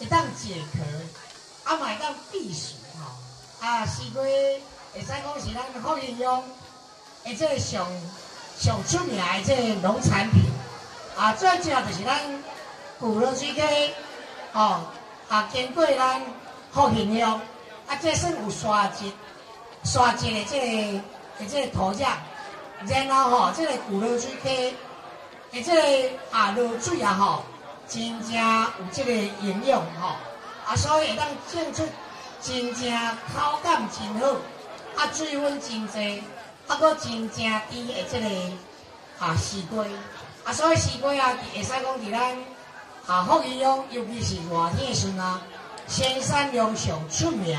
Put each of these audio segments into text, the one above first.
会当解渴，啊嘛会当避暑吼。啊，西瓜会使讲是咱福建用，诶，这上出名的这农产品。啊，最主要就是咱古乐水溪，哦，啊经过咱福建用，啊这算有沙质的这个土壤，然后吼，这个古乐水溪的这个落水啊吼，真正有这个营养吼，啊所以会当种出真正口感真好，啊水分真济，啊搁真正甜的这个西瓜。啊，所以西瓜啊，会使讲伫咱福建用，尤其是热天的时啊，生产量上出名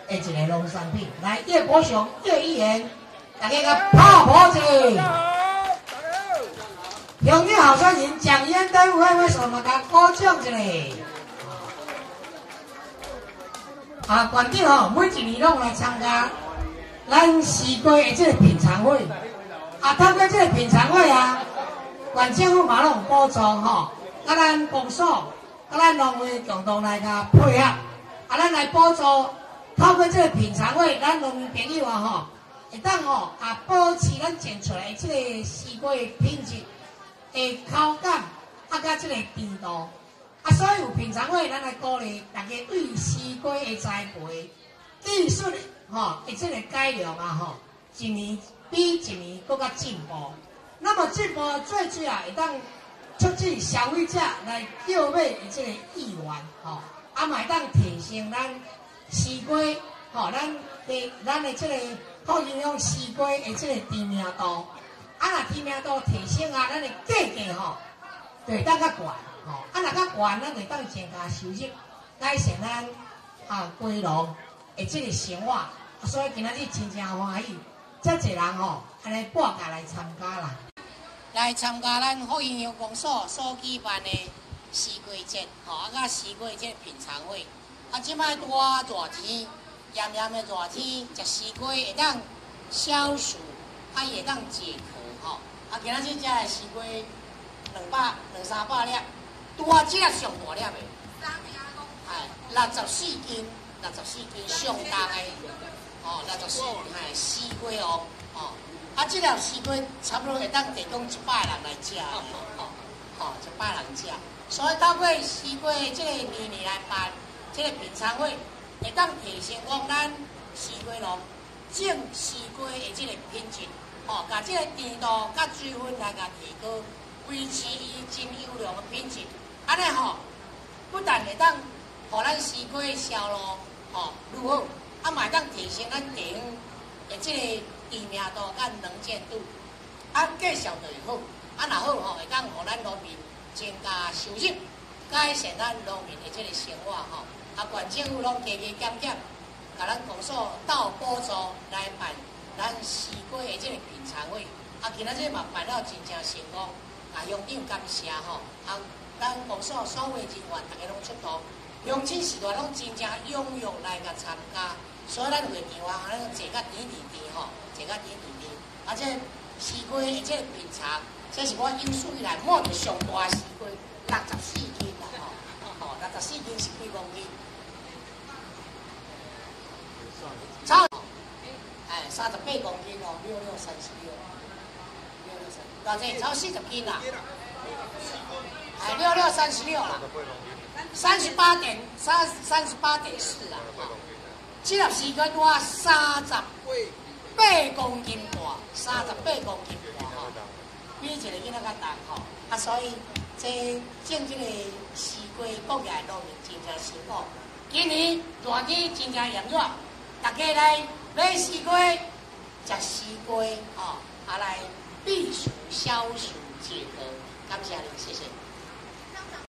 的一个农产品。来，叶国雄叶议员，大家甲拍鼓一下。乡亲候选人蒋嫣登为什么甲鼓掌一下？县长每一年拢来参加咱西瓜的这个品尝会。透过这个品尝会县政府嘛拢有补助吼，咱公所、咱农会共同来甲配合，咱来补助。透过这个品尝会，咱农民朋友会当保持咱种出来的这个西瓜的品质、口感，甲这个甜度。所以有品尝会，咱来鼓励大家对西瓜的栽培技术的这个改良一年比一年更加进步。那么进步最主要会当促进消费者来购买的这个意愿，嘛会当提升咱西瓜，咱的这个福建用西瓜的这个知名度，若知名度提升咱的价格就会当较悬，若较悬，咱就当增加收入，改善咱归农的这个生活，所以今仔日真正欢喜，遮侪人安尼半价来参加啦。来参加咱福建乡公所所举办的西瓜节，甲西瓜节品尝会。即摆热天，炎炎的热天，食西瓜会当消暑，也会当解渴今仔日食的西瓜200-300粒，大只上大粒的，64斤上重的，64西瓜这条西瓜差不多会当提供100人来食，100人食。所以透过西瓜的这个年来办这个品尝会，会当提升咱西瓜农种西瓜的这个品质，甲这个甜度、甲水分来甲提高，维持伊真优良的品质。安尼不但会当互咱西瓜的销路愈好，嘛会当提升咱地方的这个知名度甲能见度，介绍就会好，若好会当互咱农民增加收入，改善咱农民的这个生活县政府拢加加减减，甲咱公所斗补助来办咱西瓜的这个品尝会，今仔日嘛办了真正成功，乡长感谢咱公所所有人员大家拢出图，乡亲时代拢真正踊跃来甲参加。所以咱会场咱坐甲甜坐甲甜，这西瓜的这个品尝，这是我有史以来摸着上大的西瓜，64斤啦64斤是几公斤？差38公斤6636，多少？超40斤啦，6636啦，38.4啦。这粒西瓜大38公斤大，38公斤大比一个囡仔较重所以种这个西瓜，国内农民真正辛苦。今年热天真正炎热，大家来买西瓜，食西瓜来避暑消暑解渴。感谢您，谢谢。